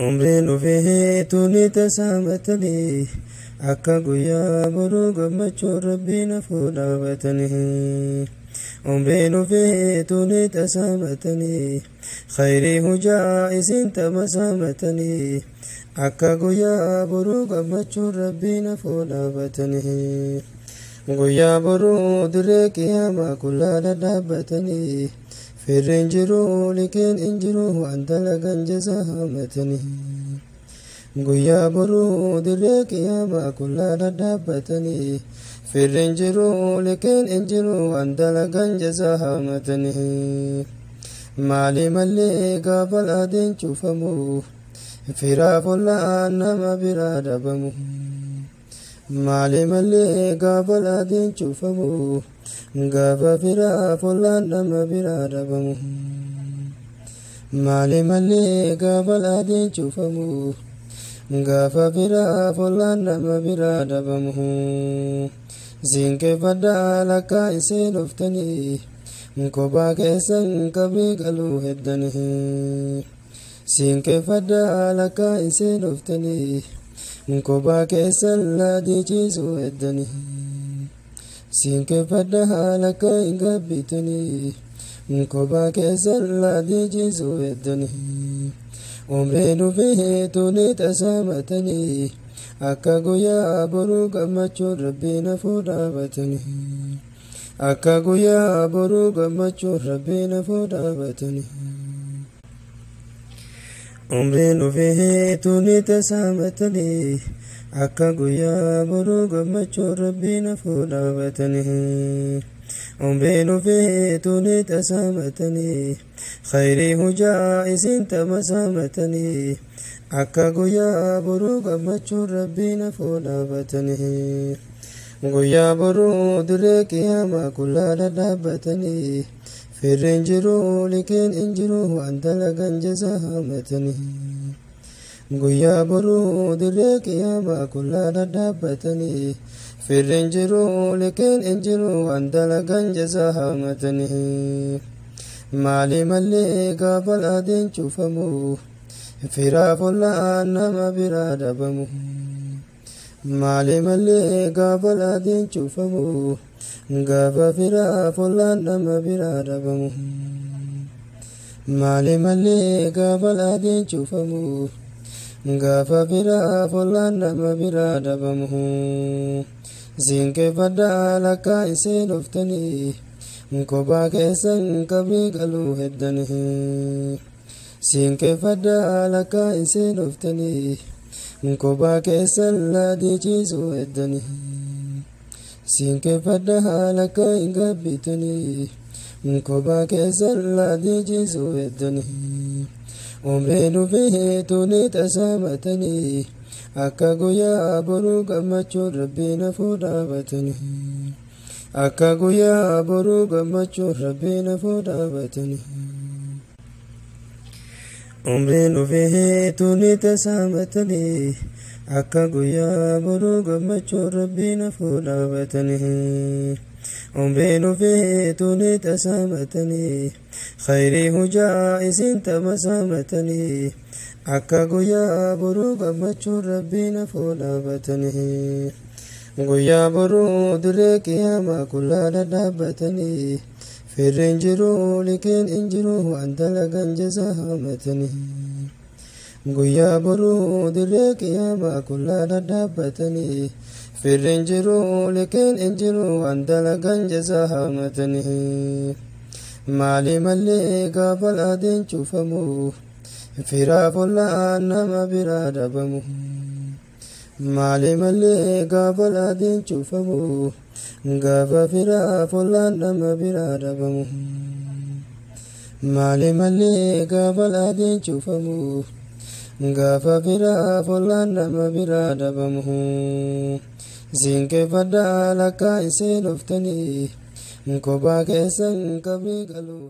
umriin ufee tuni tasaamatanii akka guyyaa boruu gammachuu rabbiin afuu dhaabatanii umriin ufee tuni tasaamatanii khayrii hujaa isin tamasaamatanii akka guyyaa boruu gammachuu rabbiin afuu dhaabatanii guyyaa boruu dirree qiyaamaa kullaala dhaabbatanii firrin jiru likin injiru waan dalagan jazaamatanii guyyaa boruu dirree qiyaamaa kullaala dhaabbatanii firrin jiru likin injiru waan dalagan jazaamatanii maali mallee gaafa laadeen cuufamu firaaf ollaan nama biraa dhabamu maali mallee gaafa laadeen cuufamu gaafa firaaf ollaan nama biraa dhabamu maali mallee gaafa laadeen cuufamu gaafa firaaf ollaan nama biraa dhabamu zinqeeffadhaa lakkaa isee dhuftanii kophaa keessan qabrii qaluu heddanii zinqeeffadhaa lakkaa isee dhuftanii kophaa keessan laadii ciisuu heddanii zinqeeffadhaa lakkaa hin gabbitanii kophaa keessan laadii ciisuu heddanii umriin ufee tuni tasaamatanii akka guyyaa boruu gammachuun rabbiin afuu dhaabatanii akka guyyaa boruu gammachuun rabbiin afuu dhaabatanii umriin ufee tuni tasaamatanii akka guyyaa boruu gammachuun rabbiin afuu dhaabatanii umriin ufee tuni tasaamatanii khayrii hujaa isin tamasaamatanii akka guyyaa boruu gammachuun rabbiin afuu dhaabatanii guyyaa boruu dirree qiyaamaa kullaala dhaabbatanii firrin jiru likin injiru waan dalagan jazaamatanii guyyaa boruu dirree qiyaamaa kullaala dhaabbatanii firrin jiru likin injiru waan dalagan jazaamatanii maali mallee gaafa laadeen cuufamu firaaf ollaan nama biraa dhabamu maali mallee gaafa laadeen cuufamu gaafa firaaf ollaan nama biraa dhabamu maali mallee gaafa laadeen cuufamu gaafa firaaf ollaan nama biraa dhabamu zinqeeffadhaa lakkaa isee dhuftanii kophaa keessan qabrii qaluu heddanii zinqeeffadhaa lakkaa isee dhuftanii kophaa keessan laadii ciisuu heddanii zinqeeffadhaa lakkaa hin gabbitanii kophaa keessan laadii ciisuu heddanii umriin ufee tuni tasaamatanii akka guyyaa boruu gammachuun rabbiin afuu dhaabatanii akka guyyaa boruu gammachuun rabbiin afuu dhaabatanii umriin ufee tuni tasaamatanii akka guyyaa boruu gammachuun rabbiin afuu dhaabatanii umriin ufee tuni tasaamatanii khayrii hujaa isin tamasaamatanii akka guyyaa boruu gammachuun rabbiin afuu dhaabatanii guyyaa boruu dirree qiyaamaa kullaala dhaabbatanii firrin jiru likin injiru waan dalagan jazaamatanii guyyaa boruu dirree qiyaamaa kullaala dhaabbatanii firrin jiru likin injiru waan dalagan jazaamatanii maali mallee gaafa laadeen cuufamu firaaf ollaan nama biraa dhabamu maali mallee gaafa laadeen cuufamu gaafa firaaf ollaan nama biraa dhabamu maali mallee gaafa laadeen cuufamu gaafa firaaf ollaan nama biraa dhabamu zinqeeffadhaa lakkaa isee dhuftanii kophaa keessan qabrii qaluu